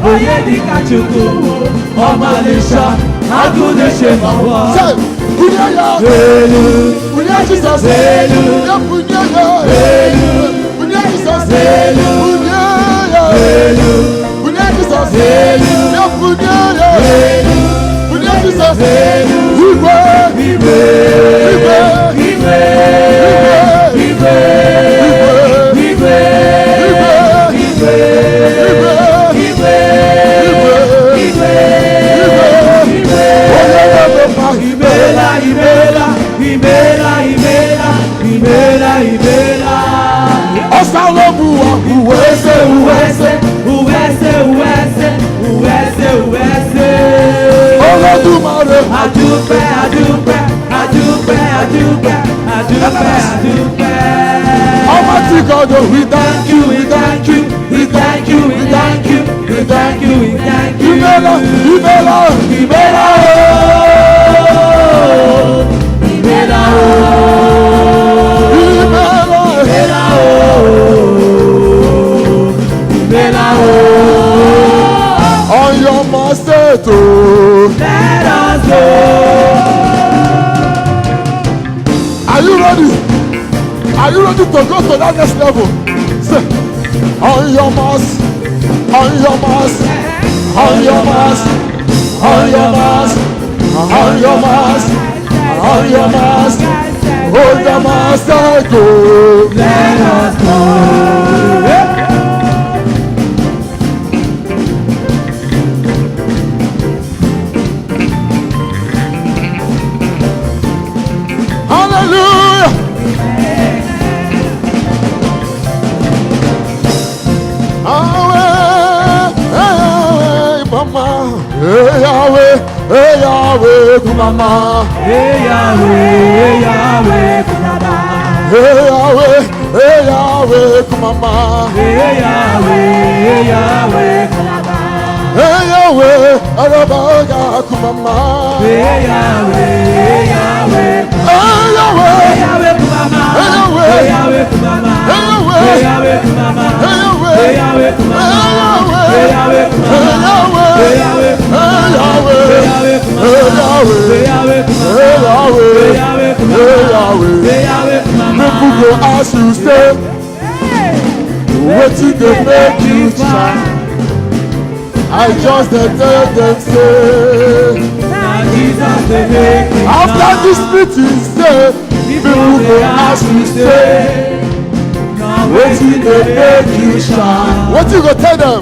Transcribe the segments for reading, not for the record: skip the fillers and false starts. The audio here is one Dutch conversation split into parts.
Oyedika Chukwuwo, Omalisha, Agudeshe Mawa. Say, Bunyaya, Bunya Jesus, Bunya, Bunya Jesus, Bunya Jesus, Bunya Jesus, Almighty God, we thank you, we thank you, we thank you, we thank you, we thank you, we thank you. On your master too. Let us go. Are you ready? Are you ready to go to that next level? Say, on your mass, on your mass, on your mass, on your mass, on your mass, on your mass, hold the master go. Let us go. Hallelujah. Hey Yahweh, Kumama. Hey Yahweh, Yahweh, Kumama. Hey Yahweh, Kumama. Hey Yahweh, Yahweh, Kumama. Hey Yahweh, Arabaga, Kumama. Hey Yahweh, Yahweh, Hey Yahweh, Yahweh, Kumama. Hey Yahweh, Hey Yahweh, Kumama. Hey Yahweh, Hey Yahweh, Kumama. Hey Yahweh, Hey Yahweh, Kumama. Hey Yahweh, Kumama. Hey Yahweh, Kumama. People go ask you, say, what did they make you shine? I just tell them, say, after this meeting, say, people go ask you, say, what did they make you shine? What you go tell them?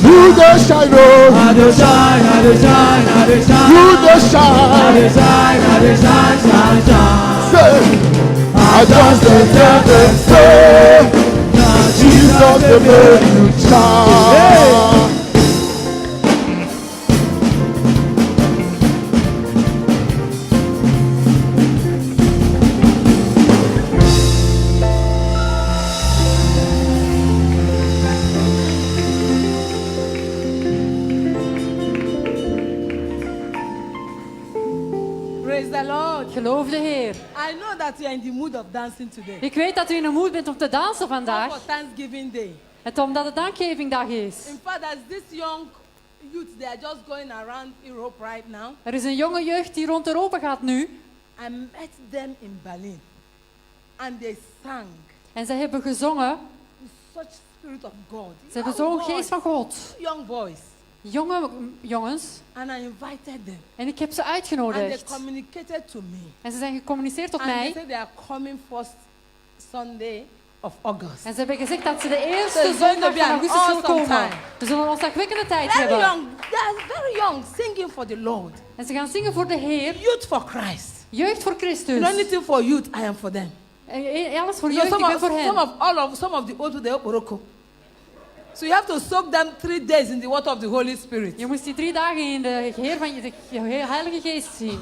You the shine, oh. You the shine. Say, I just tell them, say, Jesus the make you shine. Praise the Lord. Geloof de Heer. I know that you are in the mood of dancing today. Ik weet dat u in de moed bent om te dansen For vandaag. Thanksgiving Day. En omdat het dankgevingdag is. In fact, as this young youth, they are just going around Europe right now. Er is een jonge jeugd die rond Europa gaat nu. I met them in Berlin. And they sang. En ze hebben gezongen. With such spirit of God. Ze hebben zo'n geest van God. Young boys. Jonge jongens. And I invited them. En ik heb ze And they uitgenodigd. communicated to me. En ze zijn gecommuniceerd tot And they mij. said they are coming first Sunday of August. En ze hebben gezegd dat ze de So eerste it's going to zondag be van an augustus zullen awesome komen. time. We zullen een ontzagwekkende tijd Very hebben. young. They are very young, singing for the Lord. En ze gaan zingen voor de Heer. Youth for Christ. Jeugd voor You Christus. know anything for youth, I am for them. En alles voor You know, jeugd, ik ben voor hen. some of the old people, they are Morocco. So you have to soak them 3 days in the water of the Holy Spirit. Je moest die 3 dagen in de Heer van de Heilige Geest zien.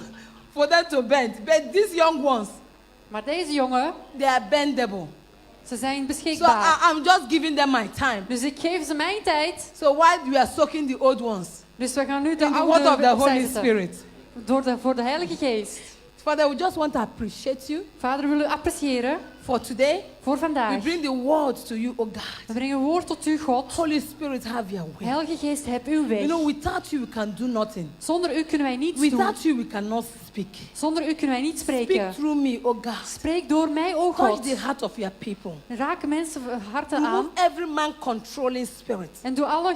For them to bend. But these young ones, Maar deze jongen, they are bendable. ze zijn So beschikbaar. I'm just giving them my time. Dus ik geef ze mijn tijd. So while we are soaking the old ones Dus we gaan nu de in the water of oude the opzij Holy zetten. Spirit. Voor de Heilige Geest. Father, we just want to appreciate you Vader, we willen appreciëren for today, voor We vandaag. bring the word to you, oh We God. brengen woord tot u, God. Holy Spirit, have your way. Heilige Geest, heb uw weg. You know, without you, we can do nothing. Zonder u kunnen wij niets doen. Without you, we cannot speak. Zonder u kunnen wij niet Speak spreken. through me, oh God. Spreek door mij, o Touch God. the heart of your people. Raak mensen harten Remove aan. every man controlling spirit. En doe alle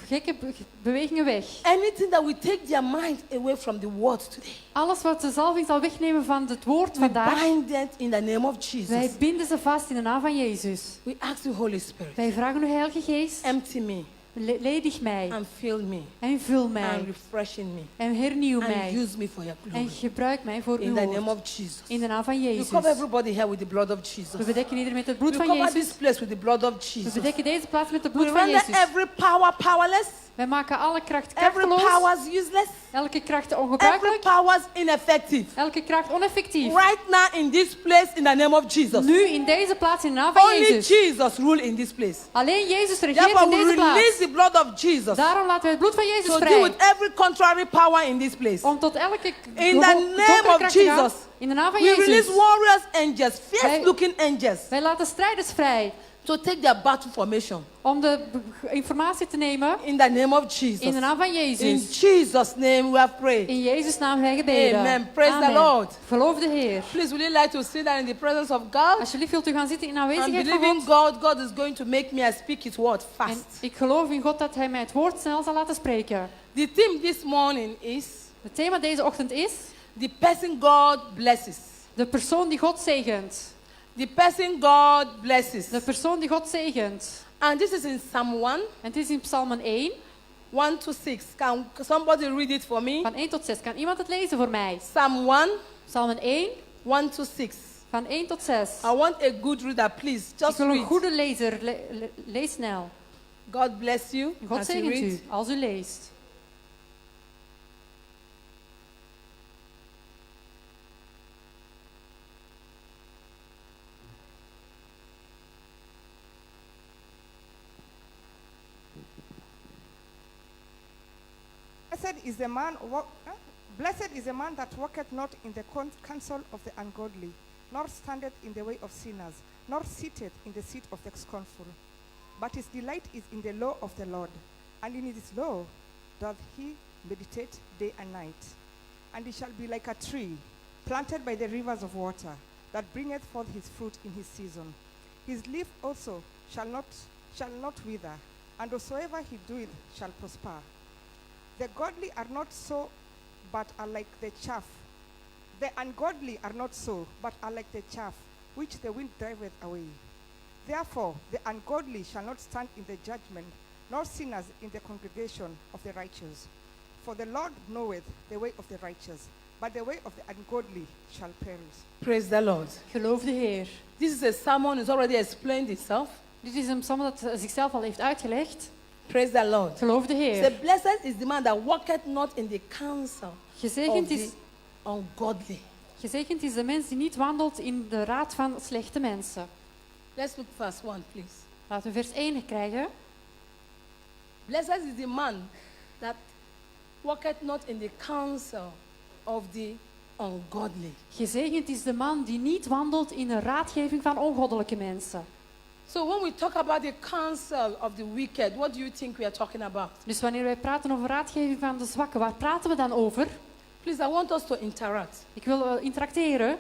gekke bewegingen weg. Anything that will take their mind away from the word today. Alles wat de zalving zal wegnemen van het woord We vandaag. bind it in the name of Wij Jesus. binden ze vast in de naam van Jezus. We ask the Holy Spirit, Wij vragen u, Heilige Geest, empty me ledig mij and fill me en vul and mij refreshing me en hernieuw and mij use me for your en glory. gebruik mij voor In uw the name woord. of Jesus. In de naam van We Jezus. cover everybody here with the blood of Jesus. We bedekken ieder met het bloed We van cover Jezus. this place with the blood of We Jesus. bedekken deze plaats met het We bloed van render Jezus. every power powerless, Wij maken alle kracht every krachteloos. power useless, Elke kracht every ongebruikelijk. power ineffective. Elke kracht oneffectief. Right now in this place in the name of Jesus. Nu in deze plaats in de naam van Only Jezus. Jesus rule in this place. Alleen Jezus regeert Therefore in we deze release plaats. the blood of Jesus Daarom laten we het bloed van Jezus to deal vrij. with every contrary power in this place. Om tot elke In the name donkere of kracht te gaan. Jesus. In de naam van We Jezus. release warriors angels, fierce looking angels, Wij laten strijders vrij. to take their battle formation Om de informatie te nemen. in the name of In Jesus. de naam van In Jezus. Jesus' name we have prayed. In Jezus' naam wij gebeden. Amen. Praise the Amen. Lord. Geloof de Heer. Please, would you like to sit down in the presence of God? Alsjeblieft wilt u gaan zitten in I'm aanwezigheid van believing God. God is going to make me speak His word En fast. ik geloof in God dat Hij mij het woord snel zal laten spreken. The theme this morning is Het thema deze ochtend is the person God blesses. de persoon die God zegent. The person God blesses. De persoon die God zegent. And this is in Psalm 1, En het is in Psalmen 1, 1 to 6. Can somebody read it for me? van 1 tot 6. Kan iemand het lezen voor mij? Psalm 1, Psalmen 1, 1 to 6. van 1 tot 6. I want a good reader, please. Ik Just wil een read. goede lezer. Lees snel. God bless you. God as you zegent read. u als u leest. Blessed is the man that walketh not in the counsel of the ungodly, nor standeth in the way of sinners, nor sitteth in the seat of the scornful. But his delight is in the law of the Lord, and in his law doth he meditate day and night. And he shall be like a tree planted by the rivers of water, that bringeth forth his fruit in his season. His leaf also shall not wither, and whatsoever he doeth shall prosper. The godly are not so, but are like the chaff. The ungodly are not so, but are like the chaff, which the wind driveth away. Therefore the ungodly shall not stand in the judgment, nor sinners in the congregation of the righteous. For the Lord knoweth the way of the righteous, but the way of the ungodly shall perish. Praise the Lord. Geloof de Heer. This is a sermon, it's already explained itself. Dit is een psalm dat zichzelf al heeft uitgelegd. Praise the Lord. Geloof de Say, Heer. blessed is the man that walketh not in the counsel of Gezegend is, the ungodly. gezegend is de mens die niet wandelt in de raad van slechte mensen. Let's look verse 1, please. Laten we vers 1 krijgen. Blessed is the man that walketh not in the counsel of the ungodly. Gezegend is de man die niet wandelt in de raadgeving van ongoddelijke mensen. So when we talk about the counsel of the wicked, what do you think we are talking about? Dus wanneer wij praten over raadgeving van de zwakken, waar praten we dan over? Please, I want us to interact. Ik wil interacteren.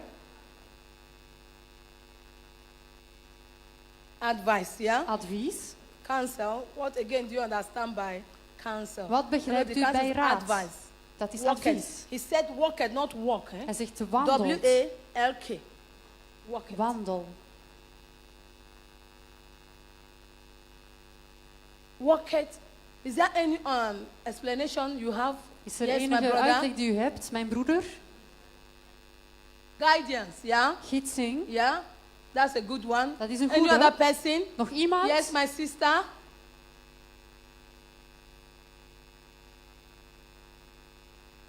Advice, yeah? Advies. Counsel. What again do you understand by counsel? Wat begrijpt u bij raad? Advice. Dat is Walketh. advies. He said walketh, not walk. Eh? Hij zegt wandelt. W-A-L-K. Walketh. Wandel. Walketh. Is there any explanation you have? Is er Yes, my enige brother. uitleg die u hebt, mijn broeder? Guidance, yeah? Gidsing. Yeah? That's a good one. Dat is een Any goede. other person? Nog iemand? Yes, my sister.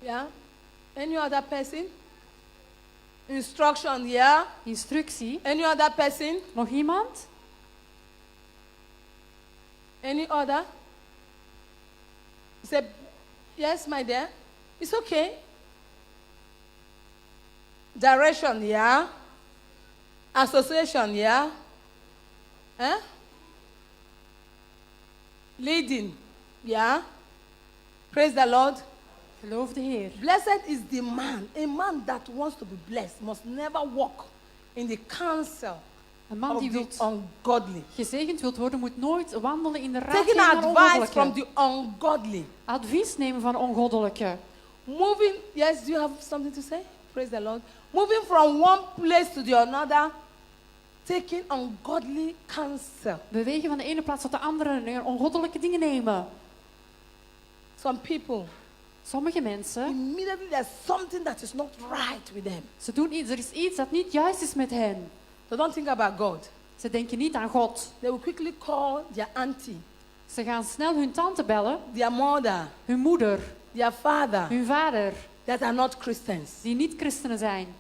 Yeah? Any other person? Instruction, yeah? Instructie. Any other person? Nog iemand? Any other? He said, yes, my dear. It's okay. Direction, yeah? Association, yeah? Eh? Leading, yeah? Praise the Lord. Geloof de Heer. Blessed is the man. A man that wants to be blessed must never walk in the counsel Een man of die the wilt ungodly. gezegend wilt worden, moet nooit wandelen in de Taking raadgeving van advice from ongoddelijke. the ungodly. Advies nemen van ongoddelijke. Moving, yes, do you have something to say? Praise the Lord. Moving from one place to the another, taking ungodly counsel. Bewegen van de ene plaats tot de andere en ongoddelijke dingen nemen. Some people, Sommige mensen, immediately there's something that is not right with them. ze doen iets, er is iets dat niet juist is met hen. They don't think about God. Ze denken niet aan God. They will quickly call their auntie, Ze gaan snel hun tante bellen, their mother, hun moeder, their father, hun vader, that are not Christians. die niet christenen zijn.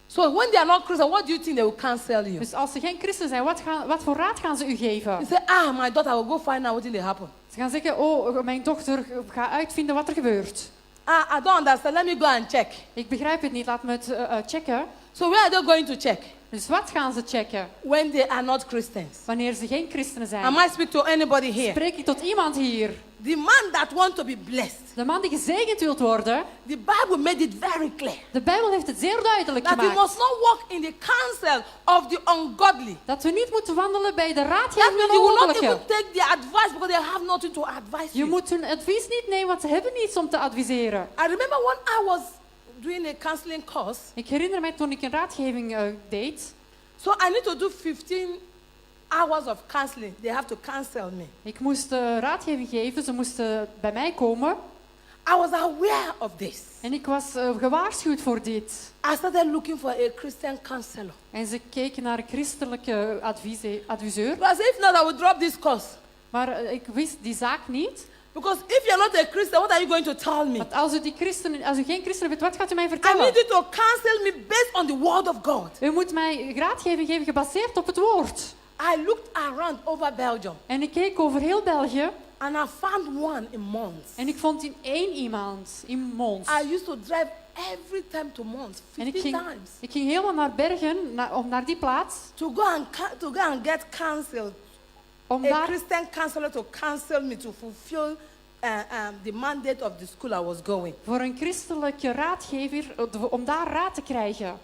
So when they are not Christians, what do you think they will counsel you? Dus als ze geen christen zijn, wat voor raad gaan ze u geven? They say, my daughter will go find out what will happen. Ze gaan zeggen, oh, mijn dochter, ga uitvinden wat er gebeurt. I don't understand. Let me go and check. Ik begrijp het niet, laat me het checken. So where are they going to check? Dus wat gaan ze checken When they are not Christians. wanneer ze geen christenen zijn? Am I speak to anybody here? Spreek ik tot iemand hier? The man that wants to be blessed. De man die gezegend wilt worden, The Bible made it very clear de Bijbel heeft het zeer duidelijk that we gemaakt. must not walk in the counsel of the ungodly. Dat we niet moeten wandelen bij de That raadgeving means van de you will not ongoddelijke. even take their advice because they have nothing to advise Je you. moet hun advies niet nemen, want ze hebben niets om te adviseren. I remember when I was doing a counseling course, Ik herinner mij toen ik een raadgeving deed. so I need to do 15 hours of counseling. They have to counsel me. Ik moest raadgeving geven, ze moesten bij mij komen. I was aware of this. En ik was gewaarschuwd voor dit. I started looking for a Christian counselor. En ze keken naar een christelijke adviseur. Because if not, I would drop this course. Maar ik wist die zaak niet. Because if you're not a Christian, what are you going to tell me? Want als u geen christen bent, wat gaat u mij I vertellen? need you to counsel me based on the word of God. U moet mij raadgeving geven gebaseerd op het woord. I looked around over Belgium En ik keek over heel België. and I found one in Mons. En ik vond in één iemand, in Mons. I used to drive every time to Mons, En 15 times, ik ging helemaal naar Bergen, om naar die plaats. to go and get counseled. Om A daar, Christian counselor to counsel me to fulfill the mandate of the school I was going. voor een christelijke raadgever, om daar raad te krijgen.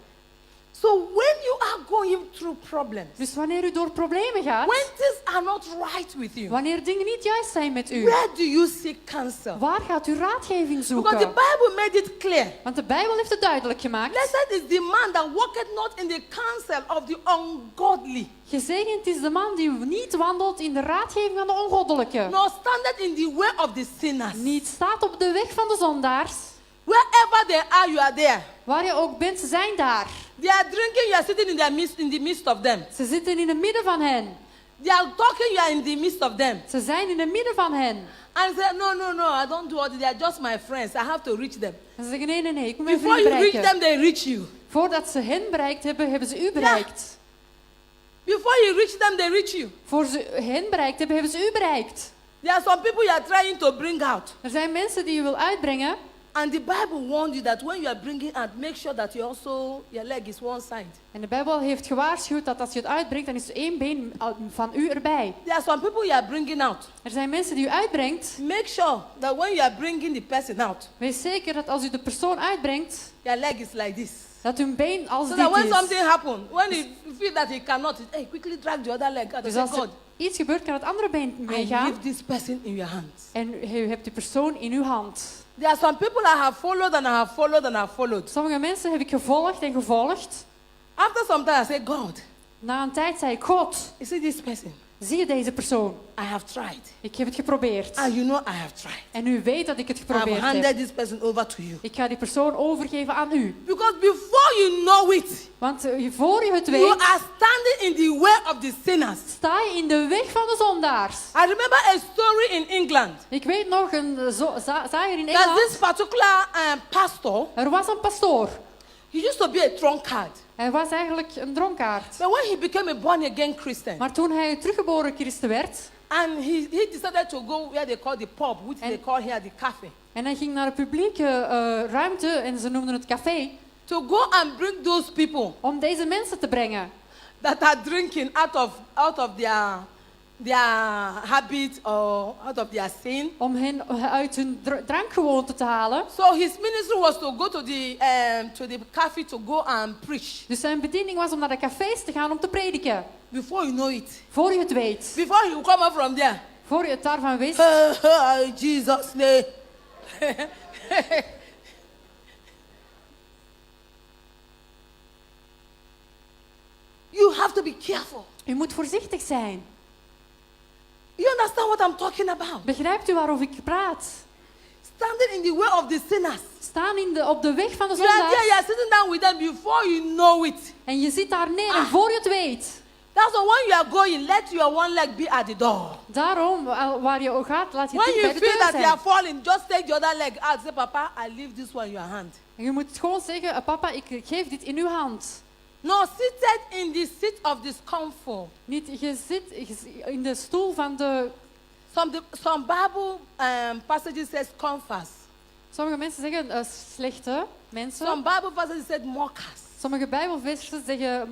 So when you are going through problems, Dus wanneer u door problemen gaat, when things are not right with you, wanneer dingen niet juist zijn met u, where do you seek counsel? waar gaat u raadgeving Because the zoeken? Bible made it clear. Want de Bijbel heeft het duidelijk gemaakt. Blessed is the man that walketh not in the counsel of the ungodly, Gezegend is de man die niet wandelt in de raadgeving van de ongoddelijke. nor standeth in the way of the sinners. Niet staat op de weg van de zondaars. Wherever they are, you are there. Waar je ook bent, ze zijn daar. They are drinking, you are sitting in the midst of them. Ze zitten in het midden van hen. They are talking, you are in the midst of them. Ze zijn in het midden van hen. And say, no, I don't do all this. They are just my friends. I have to reach them. En ze zeggen, nee, ik moet mijn Before vrienden you reach bereiken. them, they reach you. Voordat ze hen bereikt hebben, hebben ze u bereikt. Before you reach them, they reach you. Voor ze hen bereikt hebben, hebben ze u bereikt. There are some people you are trying to bring out. Er zijn mensen die je wil uitbrengen. And the Bible warned you that when you are bringing out, make sure that your leg is one side. En de Bijbel heeft gewaarschuwd dat als je het uitbrengt, dan is er één been van u erbij. There are some people you are bringing out. Er zijn mensen die u uitbrengt. Make sure that when you are bringing the person out, Wees zeker dat als u de persoon uitbrengt, your leg is like this. dat uw been als So that dit when is. something happens, when you feel that he cannot, hey, quickly drag the other leg out. Dus Say, als er God, iets gebeurt, kan het andere been I meegaan. leave this person in your hands. En u hebt die persoon in uw hand. There are some people I have followed and I have followed and I have followed. Sommige mensen heb ik gevolgd en gevolgd. After some time, I say, God, Na een tijd zei ik, God, you see this person? zie je deze persoon? I have tried. Ik heb het geprobeerd. And you know I have tried. En u weet dat ik het I have geprobeerd handed heb. this person over to you. Ik ga die persoon overgeven aan u. Because before you know it, Want voor je het you weet, are standing in the way of the sinners. sta je in de weg van de zondaars. I remember a story in England. Ik weet nog een zaaier in There's this Engeland. particular pastor. Er was een pastoor. He used to be a drunkard. Hij was eigenlijk een dronkaard. But when he became a born-again Christian, Maar toen hij een teruggeboren christen werd, and he decided to go where they call the pub, which they call here the cafe, en hij ging naar een publieke ruimte, en ze noemden het café, to go and bring those people om deze mensen te brengen that are drinking out of their habit or out of their sin. om hen uit hun drankgewoonte te halen. So his ministry was to go to the cafe to go and preach. Dus zijn bediening was om naar de cafés te gaan om te prediken. Before you know it, Voor je het weet. before he will come out from there, Voor je het daarvan wist. in Jesus' name. You have to be careful. U moet voorzichtig zijn. You understand what I'm talking about? Begrijpt u waarover ik praat? Standing in the way of the sinners. Staan op de weg van de You are there, you zondaars. are sitting down with them before you know it. En je zit daar neer en voor je het weet. That's why when you are going, let your one leg be at the door. Daarom, waar je ook gaat, laat je When het you bij de feel deur that you are zijn. falling, just take the other leg out. Say, Papa, I leave this one in your hand. En je moet gewoon zeggen, papa, ik geef dit in uw hand. No, seated in the seat of discomfort. Niet, je zit in de stoel van de... Some Bible passages says comforts. Sommige mensen zeggen slechte mensen. Some Bible passages said mockers. Sommige bijbelversen zeggen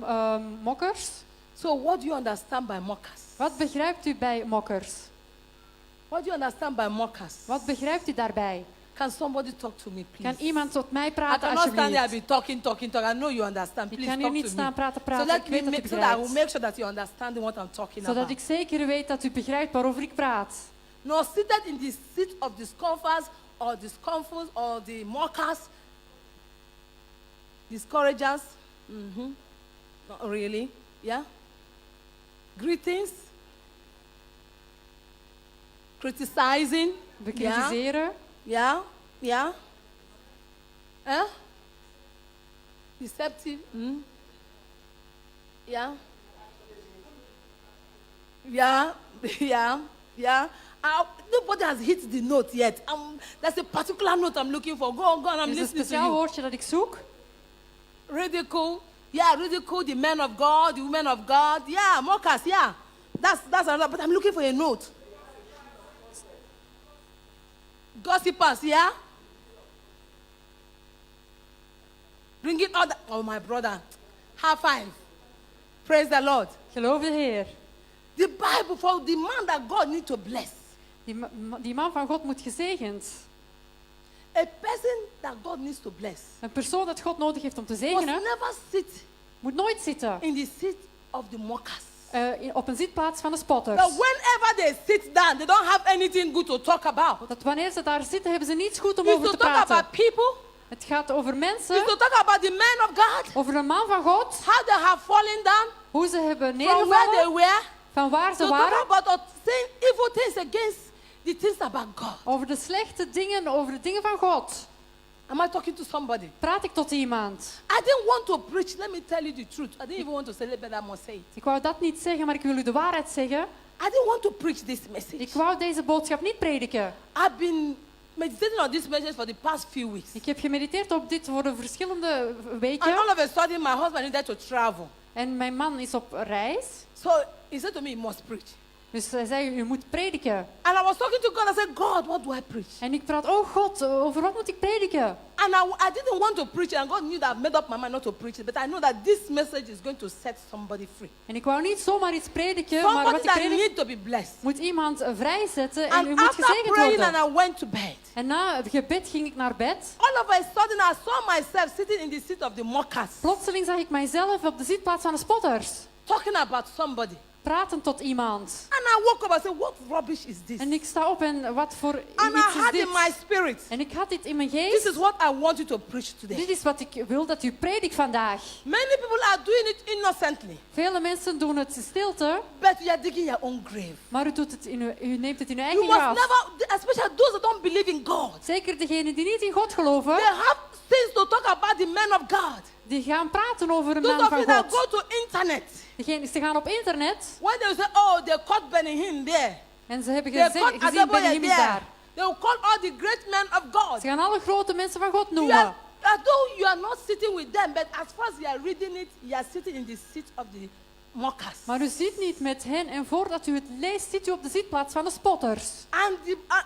mokkers. So what do you understand by mockers? Wat begrijpt u bij mokkers? What do you understand by mockers? Wat begrijpt u daarbij? Can somebody talk to me, please? Kan iemand tot mij I praten cannot stand here and alsjeblieft? be talking. I know you understand. Ik Please kan talk hier niet to staan me. praten. So Ik let me weet dat u make, so that I will begrijpt. make sure that you understand what I'm talking Zodat about. ik zeker weet dat u begrijpt waarover ik praat. No, seated in the seat of discomforts or the mockers, discouragers. Not really. Yeah. Greetings. Criticizing. Bekritiseren. Yeah. Eh? Deceptive. Yeah. Nobody has hit the note yet. There's a particular note I'm looking for. Go on, I'm Er is een listening to speciaal you. woordje dat ik zoek. Ridicule. Yeah, ridicule the men of God, the women of God. Yeah, mockers, yeah. That's another, but I'm looking for a note. Gossipers, yeah? Bring it all. Oh, my brother. High five. Praise the Lord. Geloof de Heer. The Bible, for the man that God needs to bless. Die man van God moet gezegend. A person that God needs to bless Een persoon dat God nodig heeft om te must zegenen, never sit moet nooit zitten in the seat of the mockers. op een zitplaats van de But spotters. whenever they sit down, they don't have anything good to talk about. Dat wanneer ze daar zitten, hebben ze niets goed om It's over to te talk praten. about people. Het gaat over It's mensen, to talk about the man of God. over een man van God, How they have fallen down hoe ze hebben from where they neergevallen, were. van waar To ze talk waren, about saying evil things against the things about God. over de slechte dingen, over de dingen van God. Am I talking to somebody? Praat ik tot iemand? I didn't want to preach. Let me tell you the truth. I didn't even want to say it, but I must say it. Ik wou dat niet zeggen, maar ik wil u de waarheid zeggen. I didn't want to preach this message. Ik wou deze boodschap niet prediken. I've been meditating on this message for the past few weeks. Ik heb gemediteerd op dit voor de verschillende And weken. all of a sudden, my husband needed to travel. En mijn man is op reis. So he said to me, you must preach. Dus hij zei, u moet prediken. And I was talking to God. I said, God, what do I preach? En ik praat, oh God, over wat moet ik prediken? And I didn't want to preach. And God knew that I've made up my mind not to preach it. But I know that this message is going to set somebody free. En ik wou niet zomaar iets prediken, maar Somebody wat ik that predik needs to be blessed. moet iemand vrijzetten en u And moet after gezegend praying worden. and I went to bed, En na het gebed ging ik naar bed. all of a sudden I saw myself sitting in the seat of the mockers, Plotseling zag ik mijzelf op de zitplaats van de spotters. talking about somebody. Praten tot iemand. And I woke up and said, what rubbish is this? En ik sta op en wat voor And I iets is had in my dit? spirit, En ik had dit in mijn this geest. is what I want you to preach today. Dit is wat ik wil dat u predikt vandaag. Many people are doing it innocently, Vele mensen doen het in stilte, but you are digging your own grave. maar u neemt het in uw You eigen must graf. never, especially those that don't believe in God, Zeker degenen die niet in God geloven, they have things to talk about the man of God. die gaan praten over een Those man of van you that go God. to internet, Ze gaan op internet when they say, oh, they caught Benny Hinn there. en ze hebben They caught gezien, Adeboye Benny Hinn is there. daar. They will call all the great men of God. Ze gaan alle grote mensen van God You are, noemen. although you are not sitting with them, but as far as you are reading it, you are sitting in the seat of the mockers. Maar u zit niet met hen en voordat u het leest, zit u op de zitplaats van de spotters. And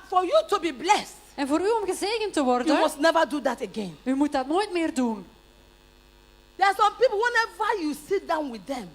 for you to be blessed, En voor u om gezegend te you worden, must never do that again. u moet dat nooit meer doen. There are some people, whenever you sit down with them,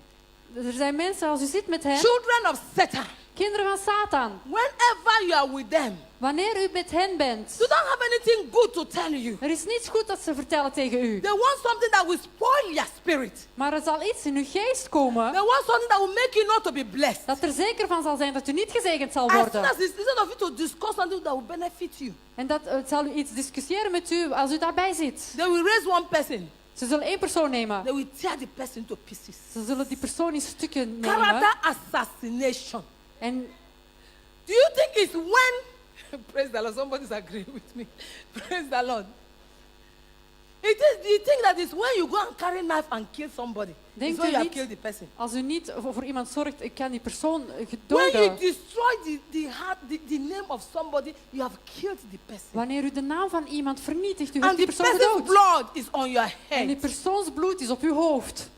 Er zijn mensen, als u zit met hen, children of Satan, kinderen van Satan. whenever you are with them, Wanneer u met hen bent, you don't have anything good to tell you. er is niets goed dat ze vertellen tegen u. They want something that will spoil your spirit. Maar er zal iets in uw geest komen They want something that will make you not to be blessed. dat er zeker van zal zijn dat u niet gezegend zal As soon worden. as instead of you to discuss something that will benefit you, En dat zal u iets discussiëren met u als u daarbij zit. they will raise one person. Ze zullen één persoon nemen. They will tear the person to pieces. Ze zullen die persoon in stukken nemen. Character assassination. En Do you think it's when praise the Lord, somebody's agreeing with me. Praise the Lord. Do you think that it's when you go and carry knife and kill somebody? Denkt It's when u you have niet, killed the person. als u niet voor iemand zorgt, ik kan die persoon When you doden. destroy the name of somebody, you have killed the person. Wanneer u de naam van iemand vernietigt, u hebt And die the persoon person's gedood. blood is on your En die head. persoons bloed is op uw hoofd.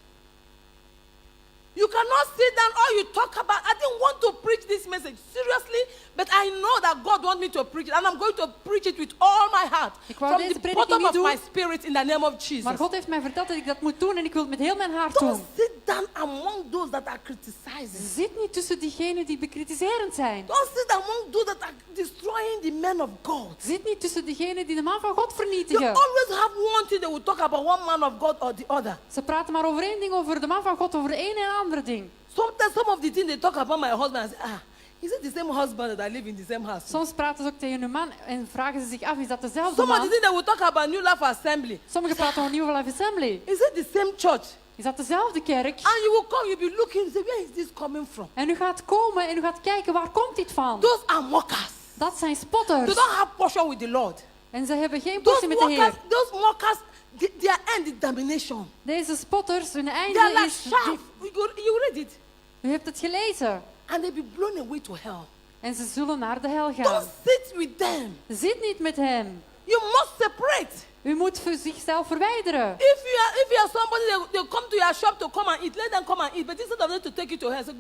You cannot sit down all you talk about. I didn't want to preach this message seriously, but I know that God wants me to preach it, and I'm going to preach it with all my heart Ik wou from deze the prediking bottom niet of my doen. spirit in the name of Jesus. Maar God heeft mij verteld dat ik dat moet doen en ik wil het met heel mijn hart Don't doen. sit down among those that are criticizing. Zit niet tussen diegenen die bekritiserend zijn. Don't sit among those that are destroying the men of God. Zit niet tussen diegenen die de man van God They vernietigen. always have one thing they will talk about, one man of God or the other. Ze praten maar over één ding, over de man van God, over de ene en andere ding. Sometimes some of the things they talk about my husband, I say, is it the same husband that I live in the same house? Soms praten ze ook tegen hun man en vragen ze zich af, is dat dezelfde Some of the man? things they will talk about New Life Assembly. Sommigen praten over Nieuwe Life Assembly. Is it the same church? Is dat dezelfde kerk? And you will come, you'll be looking, say, where is this coming from? En u gaat komen en u gaat kijken, waar komt dit van? Those are mockers. Dat zijn They spotters. don't have portion with the Lord. En ze hebben geen Those portie met de mockers, Heer. those mockers, their end is damnation. Deze spotters, hun They are einde like is... shaft. You read it. U hebt het gelezen. And they'll be blown away to hell. En ze zullen naar de hel Don't gaan. sit with them. Zit niet met hem. You must separate. U moet voor zichzelf verwijderen. If you are somebody, they come to your shop to come and eat. Let them come and eat. But instead of them to take you to hell, say,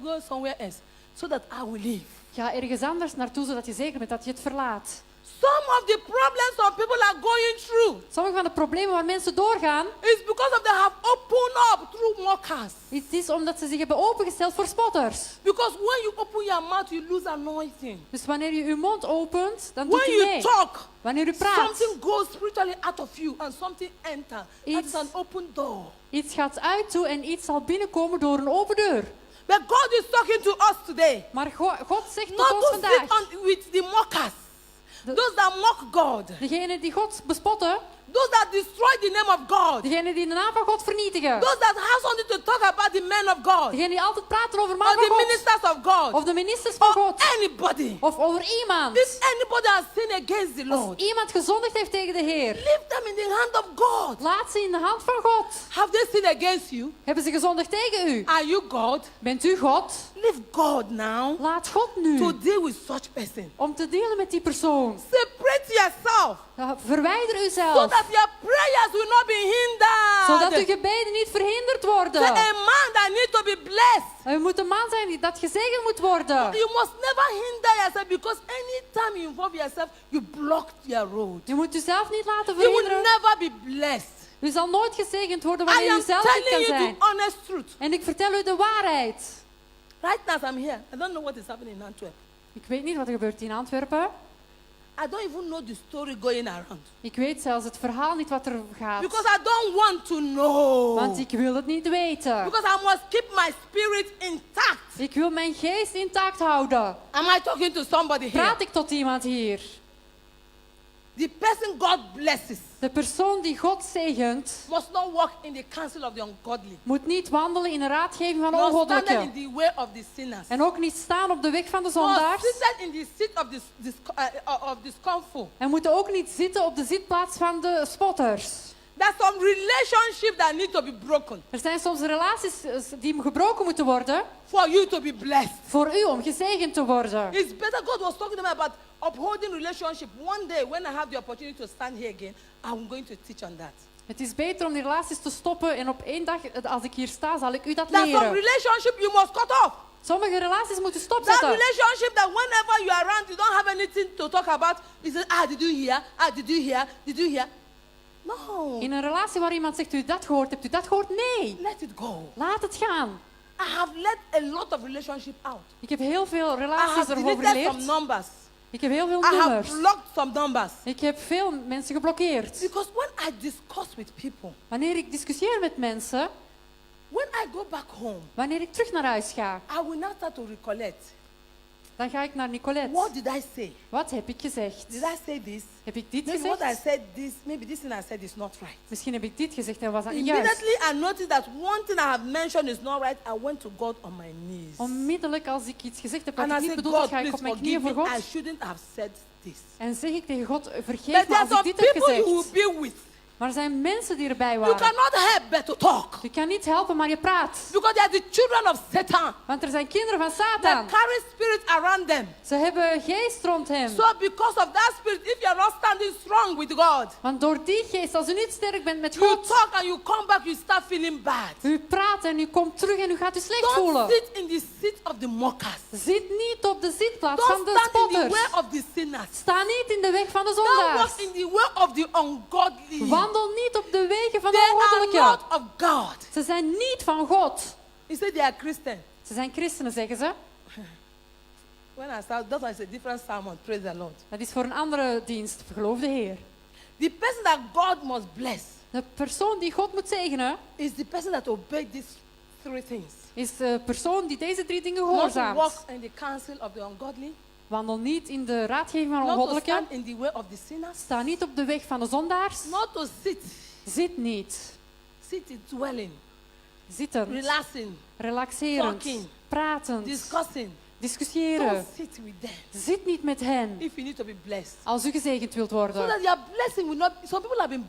go somewhere else, so that I will leave. Ga ergens anders naartoe, zodat je zeker bent dat je het verlaat. Some of the problems some people are going through Sommige van de problemen waar mensen doorgaan, is because of they have opened up through mockers. het is omdat ze zich hebben opengesteld voor spotters. Because when you open your mouth, you lose anointing. Dus wanneer je uw mond opent, dan doet When u you mee. talk, Wanneer u praat, something goes spiritually out of you and something enters. That is an open door. iets gaat uit toe en iets zal binnenkomen door een open deur. But God is talking to us today. Maar God zegt tot Not ons to vandaag, sit on with the mockers. Those that mock God. degenen die God bespotten, Those that destroy the name of God. degenen die de naam van God vernietigen, Those that have something to talk about the men of God. degenen die altijd praten over Or man van the God, ministers of God. of de ministers van Or God, anybody. of over iemand. If anybody has sinned against the Als Lord, iemand gezondigd heeft tegen de Heer, leave them in the hand of God. laat ze in de hand van God. Have they sinned against you? Hebben ze gezondigd tegen u? Are you God? Bent u God? Leave God now Laat God to nu deal with such person. om te dealen met die persoon. Separate yourself Ja, verwijder so uzelf, that your prayers will not be zodat uw hindered. gebeden niet verhinderd Say, worden. a man that needs to be blessed. U moet een man zijn dat gezegend moet worden. You must never hinder yourself because anytime you involve yourself, you block your road. Je moet uzelf niet laten You will verhinderen. never be blessed. U zal nooit gezegend worden I wanneer am u zelf niet kan telling you zijn. the honest truth. En ik vertel u de waarheid. Right now, as I'm here, I don't know what is happening in Antwerp. Ik weet niet wat er gebeurt in Antwerpen. I don't even know the story going around. Ik weet zelfs het verhaal niet wat er gaat. Because I don't want to know. Want ik wil het niet weten. Because I must keep my spirit intact. Ik wil mijn geest intact houden. Am I talking to somebody here? Praat ik tot iemand hier? The person God blesses De persoon die God zegent, must not walk in the counsel of the ungodly. moet niet wandelen in de raadgeving van Nor stand in ongoddelijken. the way of the sinners. En ook niet staan op de weg van de Nor zondaars. seated in the seat of the scornful. En moeten ook niet zitten op de zitplaats van de spotters. There's some relationship that need to be broken Er zijn soms relaties die gebroken moeten worden for you to be blessed. voor u om gezegend te worden. It's better. God was talking to me about upholding relationship. One day, when I have the opportunity to stand here again, I'm going to teach on that. Het is beter om die relaties te stoppen en op één dag, als ik hier sta, zal ik u dat There's some leren. relationship you must cut off. Sommige relaties moeten That stopzetten. relationship that whenever you are around, you don't have anything to talk about. You say, did you hear? Did you hear? Did you hear? No. In een relatie waar iemand zegt, u dat gehoord, hebt u dat gehoord? Nee. Let it go. Laat het gaan. I have let a lot of relationship out. Ik heb heel veel I relaties have erover deleted some geleerd. numbers. Ik heb heel veel I have nummers. blocked some numbers. Ik heb veel mensen geblokkeerd. Because when I discuss with people, Wanneer ik discussieer met mensen, when I go back home, wanneer ik terug naar huis ga, I will now start to recollect. dan ga ik naar Nicolette. What did I say? Wat heb ik gezegd? Did I say this? Heb ik dit Maybe what I gezegd? said this, maybe this thing I said is not right. Misschien heb ik dit gezegd en was dat niet juist. Immediately I noticed that one thing I have mentioned is not right. I went to God on my knees. Onmiddellijk als ik iets gezegd heb wat And I ik niet said, bedoeld, God, ga ik please op mijn knieën forgive voor me. I God. shouldn't have said this. En zeg ik tegen God, But vergeef me there are als ik some dit heb people you will gezegd. be with. Maar er zijn mensen die erbij You waren. cannot help but to talk. Je kan niet helpen, maar je praat. Because they are the children of Satan. Want er zijn kinderen van That Satan. carry spirit around them. Ze hebben geest rond hem. So because of that spirit, if you are not standing strong with God, Want door die geest, als u niet sterk bent met you God, talk and you come back, you start feeling bad. u praat en u komt terug en u gaat u slecht Don't voelen. sit in the seat of the mockers. Zit niet op de zitplaats van Don't de stand in the way spotters. of the sinners. Sta niet in de weg van de Don't zondaars. walk in the way of the ungodly. Wandel niet op de wegen van They de are not ongoddelijke. of God. Ze zijn niet van God. He said they are Christian. Ze zijn christenen, zeggen ze. When I start, that was a different sermon. Praise the Lord. Dat is voor een andere dienst, geloof de Heer. The person that God must bless De persoon die God moet zegenen, is the person that obeys these three things. is de persoon die deze 3 dingen Not to walk gehoorzaamt. in the counsel of the ungodly. Wandel niet in de raadgeving van Not to ongoddelijke. stand in the way of the sinners. Sta niet op de weg van de zondaars. Not to sit. Zit niet. Sit in dwelling. Zitten. Relaxing. Relaxerend. Talking. Pratend. Discussing. Discussiëren. Don't sit with them. Zit niet met hen. If you need to be blessed. Als u gezegend wilt So worden. that your blessing will not. Some people have been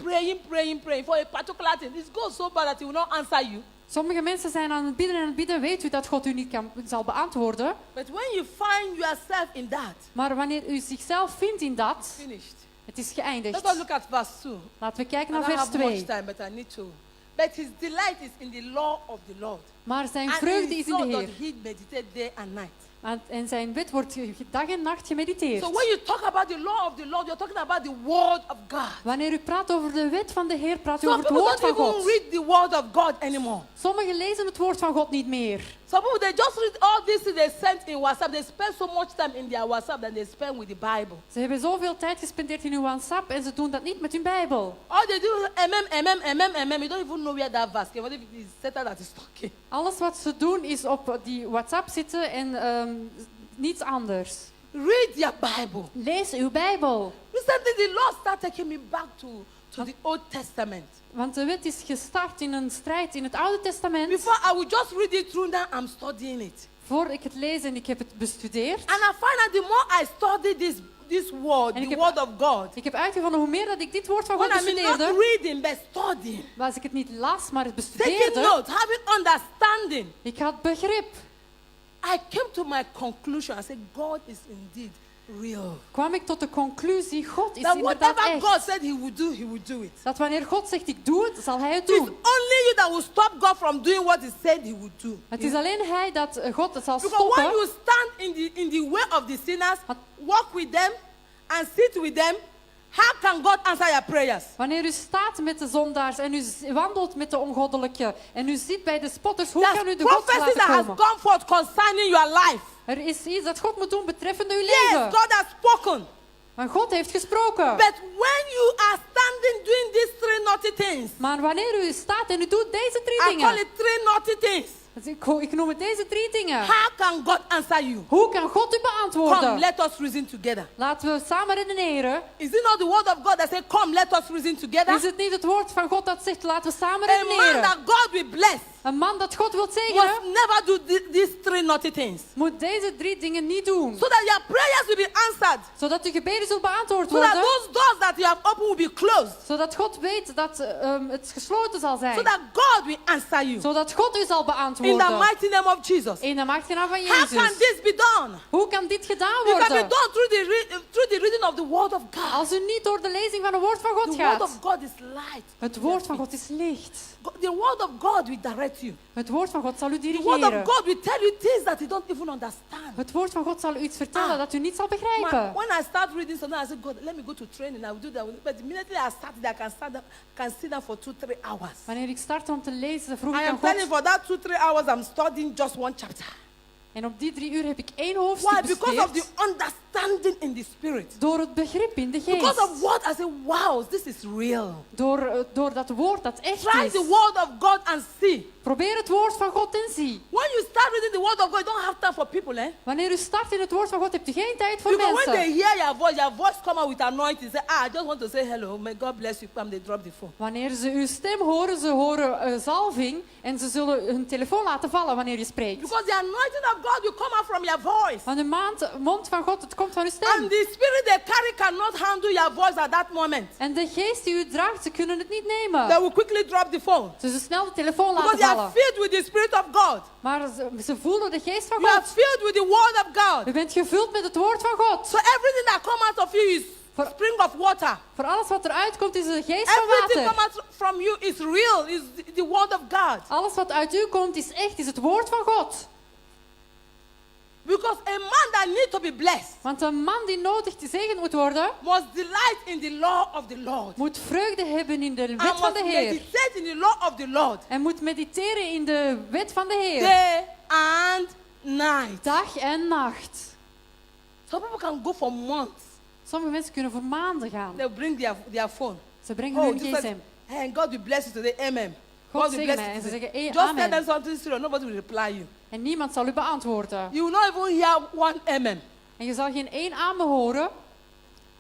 praying for a particular thing. It goes so bad that he will not answer you. Sommige mensen zijn aan het bidden en aan het bidden. Weet u dat God u niet zal beantwoorden. But when you find yourself in that, Maar wanneer u zichzelf vindt in dat, finished. het is Let geëindigd. us look at verse 2. Laten we kijken I naar don't vers have much 2. time, but I need to. But his delight is in the law of the Lord. Maar zijn And vreugde his is in de law does Heer. he meditate day and night. En zijn wet wordt dag en nacht gemediteerd. So when you talk about the law of the Lord, you're talking about the word of God. Wanneer u praat over de wet van de Heer, praat u Some over het people woord don't van even God. read the word of God anymore. Sommigen lezen het woord van God niet meer. Some people, they just read all this things they sent in WhatsApp. They spend so much time in their WhatsApp than they spend with the Bible. Ze hebben zoveel tijd gespendeerd in hun WhatsApp en ze doen dat niet met hun Bijbel. All they do is You don't even know where that verse came. What if it is Satan that is talking? Alles wat ze doen is op die WhatsApp zitten en niets anders. Read your Bible. Lees uw Bijbel. Recently, the Lord started taking me back to the Old Testament. Want de wet is gestart in een strijd in het Oude Testament. Before, I would just read it through, now I'm studying it. Voor ik het lees en ik heb het bestudeerd. And I find out the more I study this word, En ik the heb- word of God, Ik heb uitgevonden hoe meer dat ik dit woord van God when I mean not bestudeerde, reading, but studying, als ik het niet las, maar het taking bestudeerde, notes, having understanding, ik had begrip. I came to my conclusion. I said, God is indeed real. Kwam ik tot de conclusie, God is That inderdaad whatever God echt. said he would do it. Dat wanneer God zegt, ik doe het, zal hij het It's doen. only you that will stop God from doing what he said he would do. Het is alleen hij dat God het zal Because when stoppen. you stand in the way of the sinners, walk with them, and sit with them, how can God answer your prayers? Wanneer u staat met de zondaars en u wandelt met de ongoddelijke en u zit bij de spotters, hoe kan u There's de God prophecy that laten has komen? gone forth concerning your life. Er is iets dat God moet doen betreffende uw Yes, leven. God has spoken. Maar God heeft gesproken. But when you are standing doing these three naughty things, Maar wanneer u staat en u doet deze 3 I call dingen, it three naughty things, ik noem het deze 3 dingen. how can God answer you? Hoe kan God u Come, beantwoorden? let us reason together. Laten we samen redeneren. Is it not the word of God that says, come, let us reason together? Is het niet het woord van God dat zegt, laten we samen A man redeneren? that God will bless Een man dat God wil must zegenen, never do these three naughty things. moet deze 3 dingen niet doen. So that your prayers will be answered. Zodat uw gebeden zullen beantwoord So that worden. those doors that you have opened will be closed. Zodat God weet dat het gesloten zal So zijn. that God will answer you. Zodat God u zal It's not beantwoorden. In the worden. mighty name of Jesus. In de machtige naam van How can Jezus. this be done? Hoe kan dit gedaan It can be worden? done through the reading of the Word of God. Als u niet door de lezing van het woord van God The Word of gaat. God is light. Het woord van God is licht. The Word of God will direct you. Het woord van God zal u The Word dirigeren. of God will tell you things that you don't even understand. Het woord van God zal u iets vertellen Ah. dat u niet zal Man, begrijpen. when I start reading something, I say, God, let me go to training. I will do that. But immediately I start it, I can sit down for 2-3 hours. Wanneer ik start om te lezen, vroeg I ik am aan telling you, God. for that 2-3 hours, I'm studying just one chapter. En op die 3 uur heb ik 1 Why? hoofdstuk Because of the bestudeerd. understanding in the spirit. Door het begrip in de Because of geest. what I say, wow, this is real. Door dat woord dat echt Try is. the word of God and see. Probeer het woord van God en zie. When you start reading the word of God, you don't have time for people, eh? Wanneer u start in het woord van God, hebt u geen tijd voor Because when they mensen. hear your voice come out with anointing, say, I just want to say hello. May God bless you. Come, they drop the phone. Wanneer ze uw stem horen, ze horen zalving en ze zullen hun telefoon laten vallen wanneer je spreekt. Because the anointing of God will come out from your voice. Want de mond van God, het komt van uw And stem. the spirit they carry cannot handle your voice at that moment. En de geest die u draagt, ze kunnen het niet nemen. They will quickly drop the phone. Ze zullen snel de telefoon Because laten they are vallen. filled with the spirit of God. Maar ze voelen de geest van You are God. filled with the word of God. U bent gevuld met het woord van God. So everything that comes out of you is For- spring of water. Voor alles wat eruit komt is de geest van Everything water. comes out from you is real, is the word of God. Alles wat uit u komt is echt, is het woord van God. Because a man that needs to be blessed Want een man die nodig gezegend moet worden, must delight in the law of the Lord. moet vreugde hebben in de And wet van must de Heer. meditate in the law of the Lord En moet mediteren in de wet van de Heer. day and night. Dag en nacht. Some people can go for months. Sommige mensen kunnen voor maanden gaan. They'll bring their phone. Ze brengen Oh, hun Jesus, gsm. hey, God will bless you today. Amen. God God will zegen bless mij. you En ze today. zeggen, Just tell amen. them something serious. Nobody will reply you. En niemand zal u beantwoorden. You will not even hear one amen. En je zal geen één amen horen.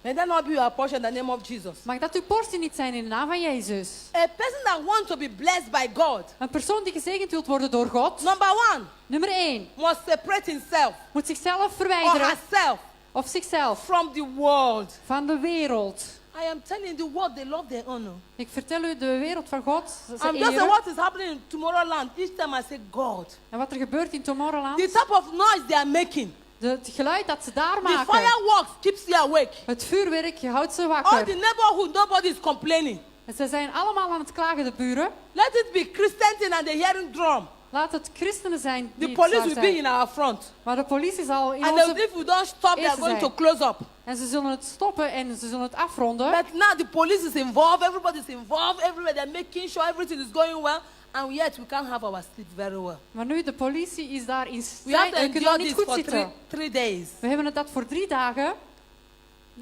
May that not be your portion in the name of Jesus. Mag dat uw portie niet zijn in de naam van Jezus. A person that wants to be blessed by God, Een persoon die gezegend wilt worden door God. number one, Nummer 1. must separate himself Moet zichzelf or verwijderen. herself Of zichzelf. from the world. Van de wereld. I am telling the world they love their honor. Ik vertel u de wereld van God. Ze I'm just saying eren. what is happening in Tomorrowland. Each time I say God, En wat er gebeurt in Tomorrowland. the type of noise they are making, Het geluid dat ze daar the maken. fireworks keeps you awake. Het vuurwerk houdt ze All wakker. the neighborhood, nobody is complaining. En ze zijn allemaal aan het klagen, de buren. Let it be Christian thing and they're hearing drum. Laat het christenen zijn The die police het will daar be zijn. in our front. Maar de politie zal in And onze... if we don't stop, they are Eerste going to zijn. close up. En ze zullen het stoppen en ze zullen het afronden. But now the police is involved, everybody is involved, everywhere they're making sure everything is going well. And yet we can't have our sleep very well. Maar nu, de politie is daar in We have strijd. to We kunnen endure niet this goed for zitten. three days. We hebben het dat voor 3 dagen.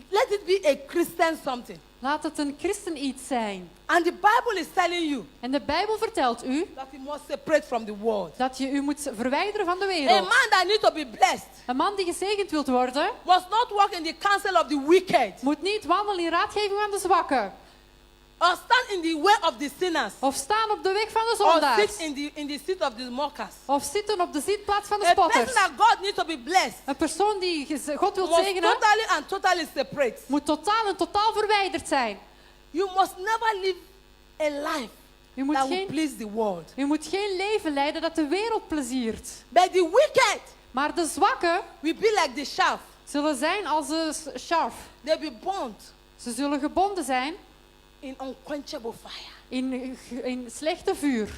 Let it be a Christian something. Laat het een christen iets zijn. And the Bible is telling you En de Bijbel vertelt u that you must separate from the world. dat je u moet verwijderen van de A wereld. man that needs to be blessed Een man die gezegend wilt worden, must not walk in the counsel of the wicked moet niet wandelen in raadgeving van de zwakken. or stand in the way of the sinners Of staan op de weg van de or zondaars. sit in the seat of the mockers. Of zitten op de zitplaats van de A person spotters. that God needs to be blessed Een persoon die God wil must zegenen, totally and totally separate. moet totaal verwijderd zijn. You must never live a life U moet, that will geen, please the world. u moet geen leven leiden dat de wereld pleziert. But the wicked Maar de zwakken will be like the shaft. zullen zijn als een scharf. They'll be burnt Ze zullen gebonden zijn in unquenchable fire. in slechte vuur.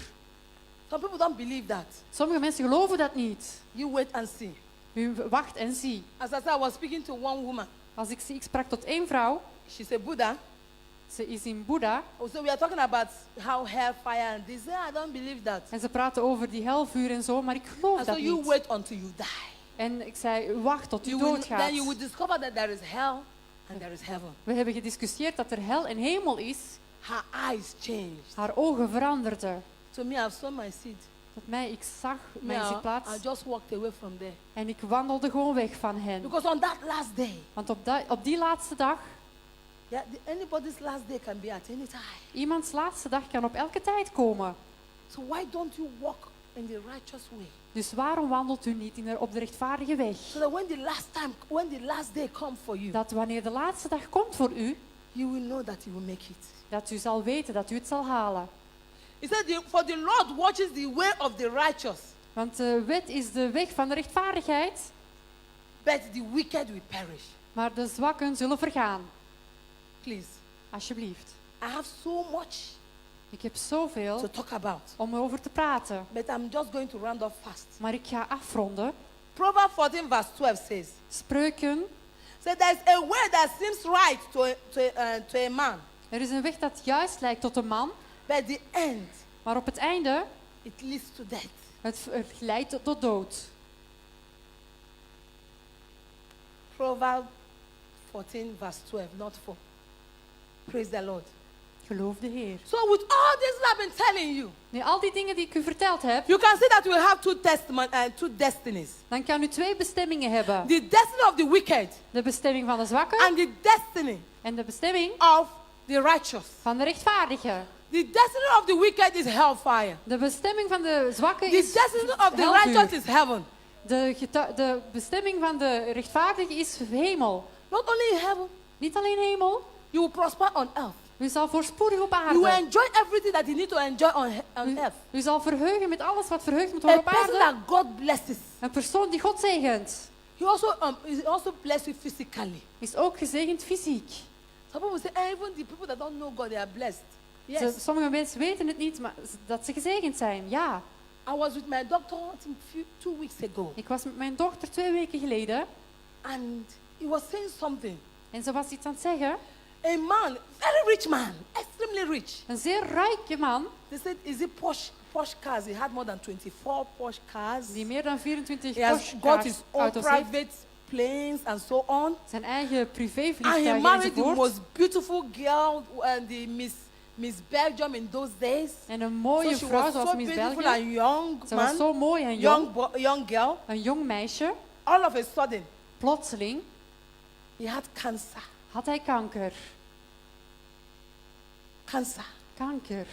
Some people don't believe that. Sommige mensen geloven dat niet. You wait and see. U wacht en zie. As I said, I was speaking to one woman. Als ik sprak tot 1 vrouw. She's a Buddha. Ze is in Boeddha. So we are talking about how hellfire and this. I don't believe that. En ze praten over die helvuur en zo, maar ik geloof And dat so you niet. wait until you die. En ik zei, wacht tot u You will, doodgaat. then you will discover that there is hell and there is heaven. We hebben gediscussieerd dat er hel en hemel is. Her eyes changed. Haar ogen veranderden. To me, I've sown my seed. Tot mij, ik zag Me, mijn I zitplaats. just walked away from there. En ik wandelde gewoon weg van hen. Because on that last day, Want op die laatste dag, yeah, anybody's last day can be at any time. iemands laatste dag kan op elke tijd komen. So why don't you walk in the righteous way? Dus waarom wandelt u niet op de rechtvaardige weg? So that when the last day comes for you, Dat wanneer de laatste dag komt voor u, you will know that you will make it. dat u zal weten dat u het zal halen. He said, for the Lord watches the way of the righteous. Want de wet is de weg van de rechtvaardigheid, but the wicked will perish. maar de zwakken zullen vergaan. Please, Alsjeblieft. I have so much Ik heb zoveel to talk about, om over te praten, but I'm just going to round off fast. maar ik ga afronden. Proverbs 14 verse 12 says, Spreuken. so there's a way that seems right to a man, Er is een weg dat juist lijkt tot een man, but the end, maar op het einde it leads to death. het leidt tot dood. Proverbs 14 verse 12, not 4. Praise the Lord. Geloof de Heer. So with all this that I've been telling you, Nu, al die dingen die ik u verteld heb, you can see that we have two destinies. dan kan u twee bestemmingen hebben. The destiny of the wicked De bestemming van de zwakke and the destiny en de bestemming of the righteous. van de rechtvaardige. The destiny of the wicked is hellfire. De bestemming van de zwakke The is destiny of the helvuur. righteous is heaven. De bestemming van de rechtvaardige is hemel. Not only in heaven, Niet alleen hemel, you will prosper on earth. u zal voorspoedig op You will aarde. enjoy everything that you need to enjoy on earth. U zal verheugen met alles wat verheugd moet A worden op person aarde. that God blesses, Een persoon die God zegent, he also bless you physically. is ook gezegend fysiek. Some people say, even the people that don't know God, they are blessed. Yes. Sommige mensen weten het niet, maar dat ze gezegend zijn. Ja. I was with my doctor I think 2 weeks ago, Ik was met mijn dochter 2 weken geleden and he was saying something. en ze was iets aan het zeggen. A man, very rich man, extremely rich. Een zeer rijke man, They said, is it Porsche cars? He had more than 24 Porsche cars. die meer dan 24 He has Porsche got his own auto's heeft. private planes and so on. Zijn eigen And he privévliegtuigen married the enzovoort. most beautiful girl, the Miss Belgium in those days. En een So mooie she vrouw was zoals so Miss beautiful België. and young Ze was man, zo mooi en jong. young girl. Een jong meisje. All of a sudden, Plotseling he had cancer. had hij kanker. Cancer, Kanker.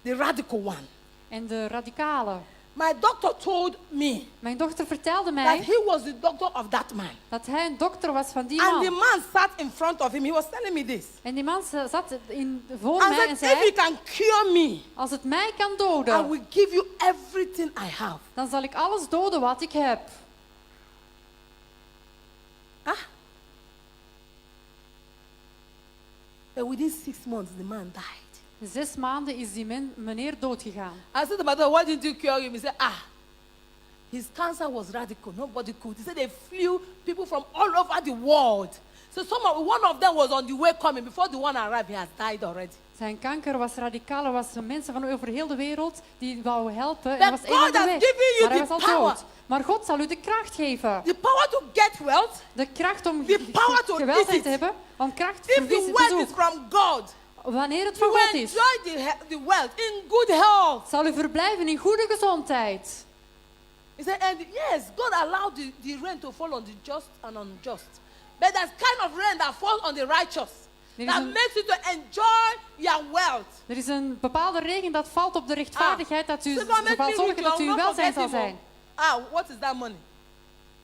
the radical one. En de radicale. My doctor told me Mijn dochter vertelde that mij he was the doctor of that man. dat hij een dokter was van die And the man. man sat in front of him. He was telling me this. En die man zat voor And mij en said, if you zei, can cure me, als het mij kan I doden, will give you everything I have. dan zal ik alles doden wat ik heb. But within 6 months, the man died. 6 maanden is die meneer doodgegaan. I said, but why didn't you cure him? He said, his cancer was radical. Nobody could. He said they flew people from all over the world. So one of them was on the way coming. Before the one arrived, he has died already. Zijn kanker was radicaal. Er was mensen van over heel de wereld die wouden helpen. En But er was één God op de has weg. given you Maar hij the was al power. dood. Maar God zal u de kracht geven. The power to get wealth. De kracht om The power to eat geweldigheid it. te hebben. Om kracht If voor the vissen te wealth is zoeken. from God, Wanneer het you van God will is, enjoy the wealth in good health. zal u verblijven in goede gezondheid. He said, and yes, God allowed the rain to fall on the just and unjust. But there's kind of rain that falls on the righteous. Er is That een- makes you to enjoy your wealth. Er is een bepaalde regen dat valt op de rechtvaardigheid dat u So God make zal me zorgen rich, dat I will u not welzijn forget zal him. zijn. What is that money?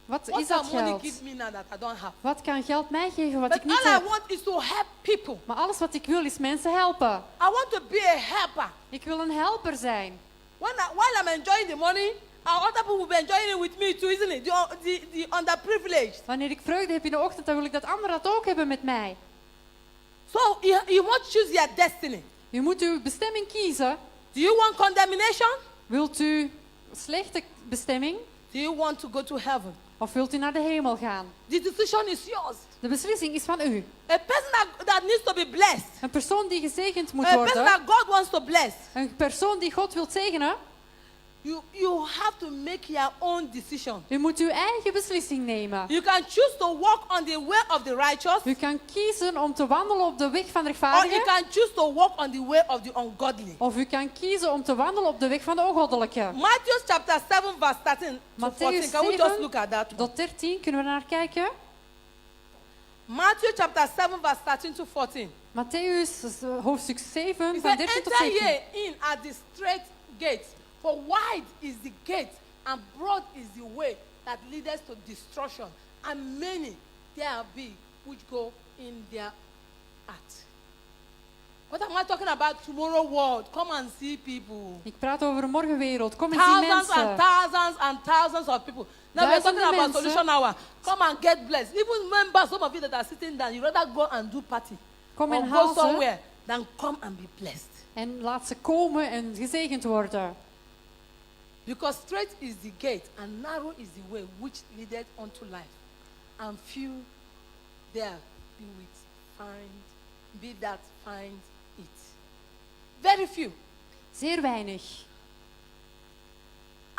Wat What is dat can money geld? give me now that I don't have? Wat kan geld mij geven wat But ik niet all I heb? want is to help people. Maar alles wat ik wil is mensen helpen. I want to be a helper. Ik wil een helper zijn. While I'm enjoying the money, other people will be enjoying it with me too, isn't it? The underprivileged. Wanneer ik vreugde heb in de ochtend, dan wil ik dat anderen dat ook hebben met mij. So you want to choose your destiny. U moet uw bestemming kiezen. Do you want condemnation? Wilt u slechte bestemming Do you want to go to heaven? of wilt u naar de hemel gaan? The decision is yours. De beslissing is van u. A person that needs to be blessed. Een persoon die gezegend moet A person worden. that God wants to bless. Een persoon die God wilt zegenen. You have to make your own decision. U moet uw eigen beslissing nemen. You can choose to walk on the way of the righteous, U kan kiezen om te wandelen op de weg van de or you rechtvaardigen. can choose to walk on the way of the ungodly. Of u kan kiezen om te wandelen op de weg van de ongoddelijke. Matthew chapter 7 verse 13 to 14. Matthäus Can we just 7 look at that one? tot 13, kunnen we naar kijken? Matthew chapter 7 verse 13 to 14. Matthäus hoofdstuk 7 He van said, 13 tot enter 17. ye in at the straight gate, for wide is the gate, and broad is the way that leadeth to destruction, and many there be which go in thereat. What am I talking about? Tomorrow world. Come and see people. Ik praat over een morgenwereld. Kom en zie Thousands and mensen. thousands and thousands of people. Now we're talking Duizenden about mensen. Solution Hour. Come and get blessed. Even members, some of you that are sitting down, you rather go and do party Kom or en go haal ze somewhere than come and be blessed. en laat ze komen en gezegend worden. Because straight is the gate and narrow is the way which leadeth unto life. And few there be that find it. Very few. Zeer weinig.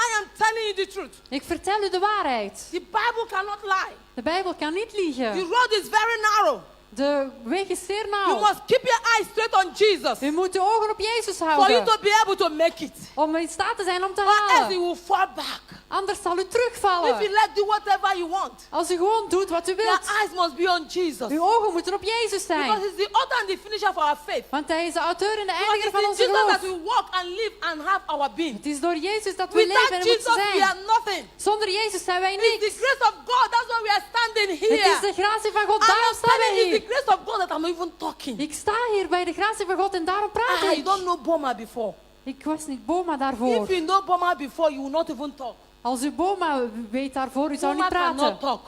I am telling you the truth. Ik vertel u de waarheid. The Bible cannot lie. De Bijbel kan niet The liegen. road is very narrow. De weg is zeer You nauw. must keep your eyes straight on Jesus U moet de ogen op Jezus for you houden. to be able to make it. Om in staat te zijn om te Or else you halen. will fall back. Anders zal u If you terugvallen. like, do whatever you want. Als u gewoon doet wat u Your wilt. eyes must be on Jesus. Uw ogen moeten op Jezus Because zijn. he's the author and the finisher of our faith. Want hij is de auteur en de Because eindiger it's van in onze Jesus that geloof. we walk and live and have our being. Het is door Jezus dat we leven Without en Jesus, moeten we zijn. are nothing. Zonder Jezus zijn wij It's the niks. grace of God. That's why we are standing Het is here. de gratie van God. And Daarom I'm staan wij telling you, it's the hier. grace of God that I'm even talking. Ik sta hier bij de gratie van God en daarom praat You ik. don't know Boma before. Ik was niet Boma daarvoor. If you know Boma before, you will not even talk. Als u Boma weet daarvoor, u zou Boma niet praten. cannot talk.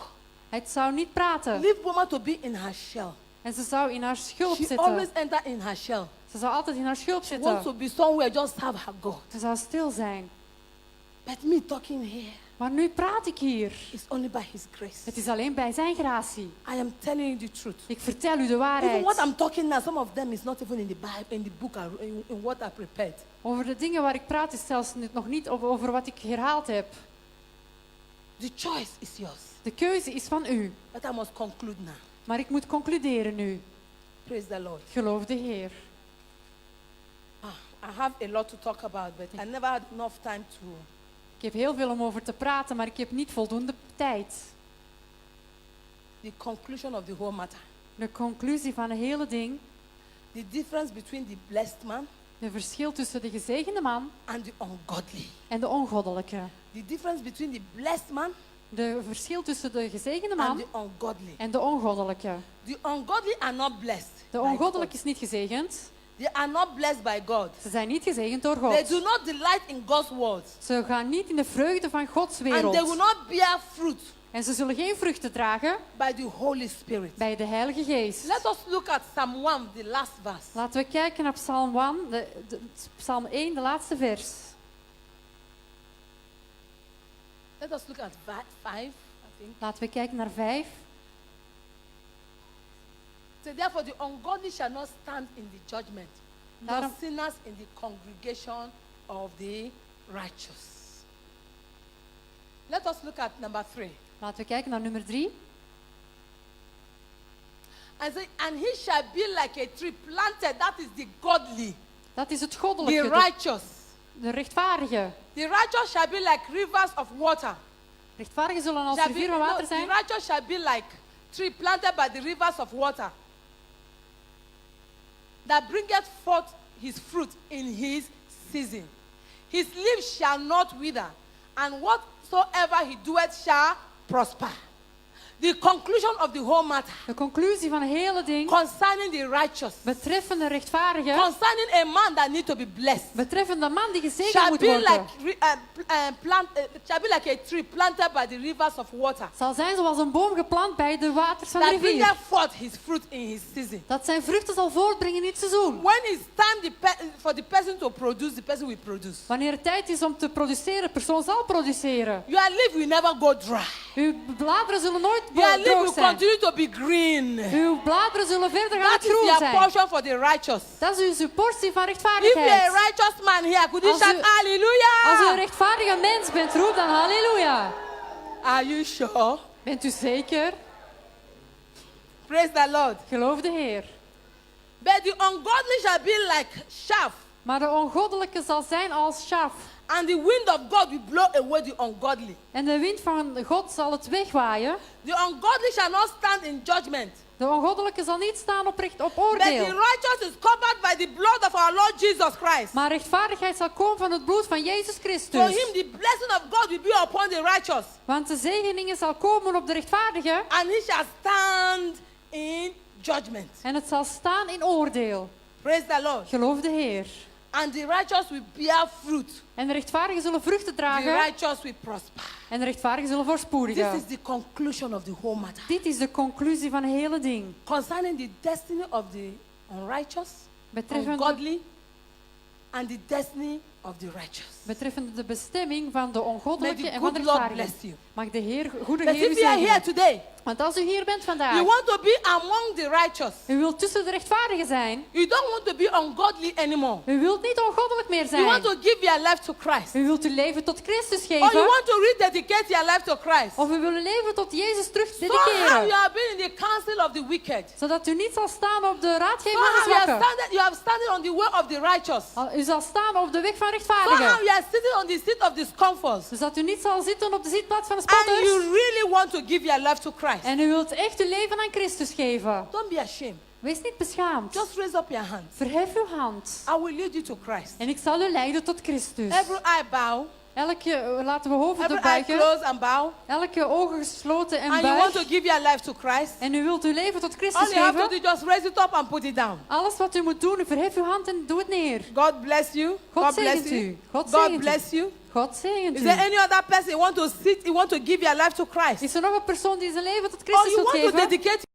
Het zou niet praten. Leave Boma to be in her shell. En ze zou in haar schulp She always zitten. enter in her shell. Ze zou altijd in haar schulp She wants to zitten. be somewhere, just have her God. Ze zou stil zijn. But me talking here Maar nu praat ik hier. is only by His grace. Het is alleen bij zijn gratie. I am telling you the truth. Ik vertel u de Even what waarheid. I'm talking now, some of them is not even in the Bible, in the book, in what I prepared. Over de dingen waar ik praat is zelfs nog niet over wat ik herhaald heb. The choice is yours. De keuze is van u. But I must conclude now. Maar ik moet concluderen nu. Praise the Lord. Geloof de Heer. I have a lot to talk about, but I never had enough time to. Ik heb heel veel om over te praten, maar ik heb niet voldoende tijd. The conclusion of the whole matter. De conclusie van het hele ding. The difference between the blessed man Het verschil tussen de gezegende man and the ungodly. en de ongoddelijke. The difference between the blessed man De verschil tussen de gezegende and man the ungodly. en de ongoddelijke. The ungodly are not blessed. De by ongoddelijke God. is niet gezegend. They are not blessed by God. Ze zijn niet gezegend door They God. do not delight in God's word. Ze gaan niet in de vreugde van Gods And they will wereld. not bear fruit En ze zullen geen vruchten dragen by the Holy Spirit. bij de Heilige Geest. Let us look at Psalm 1, the last verse. Laten we kijken naar Psalm 1, Psalm 1, de laatste vers. Let us look at 5, I think. Laten we kijken naar 5. So therefore the ungodly shall not stand in the judgment, nor Daarom- sinners in the congregation of the righteous. Let us look at number 3. Laten we kijken naar nummer 3. And he shall be like a tree planted, that is the godly, Dat is het the goddelijke, righteous. de rechtvaardige. The righteous shall be like rivers of water. Rechtvaardigen zullen als Shall be, rivier van water the zijn. righteous shall be like tree planted by the rivers of water, that bringeth forth his fruit in his season. His leaves shall not wither, and whatsoever he doeth shall prosper. The conclusion of the whole matter De conclusie van het hele ding concerning the righteous, betreffende rechtvaardige, concerning a man that need to be blessed, betreffende man die gezegend shall moet be worden, shall be like a tree planted by the rivers of water, zal zijn zoals een boom geplant bij de waters van de that rivier. bringeth forth his fruit in his season. Dat zijn vruchten zal voortbrengen in het seizoen. When it's time for the person to produce, the person will produce. Wanneer het tijd is om te produceren, de persoon zal produceren. Your leaf will never go dry. Uw bladeren zullen nooit Your leaf droog will zijn. continue to be green. Uw bladeren zullen verder gaan That is groen your zijn. portion for the righteous. Dat is uw portie van If you're a rechtvaardigheid. righteous man here, could you Als shout u- hallelujah? Als u een rechtvaardige mens bent, roep dan halleluja. Are you sure? Bent u zeker? Praise the Lord. Geloof de Heer. But the ungodly shall be like chaff, Maar de ongoddelijke zal zijn als schaf. and the wind of God will blow away the ungodly. En de wind van God zal het wegwaaien. The ungodly shall not stand in judgment, De ongoddelijke zal niet staan op but the oordeel. righteous is covered by the blood of our Lord Jesus Christ. Maar rechtvaardigheid zal komen van het bloed van Jezus For Christus. him, the blessing of God will be upon the righteous, Want de zegeningen zal komen op de rechtvaardige. and he shall stand in judgment. En het zal staan in oordeel. Praise the Lord. Geloof de Heer. And the righteous will bear fruit. En de rechtvaardigen zullen vruchten The dragen. righteous will prosper. En de rechtvaardigen zullen This voorspoedigen. is the conclusion of the whole matter. Dit is de conclusie van het hele ding. Concerning the destiny of the unrighteous, Betreffende, ungodly, and the destiny of the righteous. betreffende de bestemming van de May ongoddelijke the en van de good Lord rechtvaardigen. bless you. Mag de Heer, goede But Heer u if you are here zegenen. today, Want als u hier bent vandaag, you want to be among the righteous. u wilt tussen de rechtvaardigen zijn. You don't want to be ungodly anymore. U wilt niet ongoddelijk meer You want zijn. to give your life to Christ. U wilt uw leven tot Christus Or you geven. want to rededicate your life to Christ. Of u wil uw leven tot Jezus terug Somehow you dediceren. have been in the council of the wicked. Zodat u niet zal staan op de raadgeving van Somehow de zwakken. you have standing on the way of the righteous. U zal staan op de weg van Somehow rechtvaardigen. you are sitting on the seat of discomfort. Dus dat u niet zal zitten op de zitplaats van de And you spotters. really want to give your life to Christ. En u wilt echt uw leven aan Christus geven. Don't be ashamed. Wees niet beschaamd. Just raise up your hand. Verhef uw hand. I will lead you to Christ. En ik zal u leiden tot Christus. Every eye bow. Laten we hoofden Every eye buigen. close and bow. Elke ogen gesloten en And you want buig. to give your life to Christ. En u wilt uw leven tot All Christus you have to geven. do is just raise it up and put it down. Alles wat u moet doen, u verhef uw hand en doe het neer. God bless you. God God bless zegent you. u. God God zegent u. bless you. God zegent Is u. there any other person you want to sit, you want to give your life to Christ? Is er nog een persoon die zijn leven tot Or Christus you wil want to geven? dedicate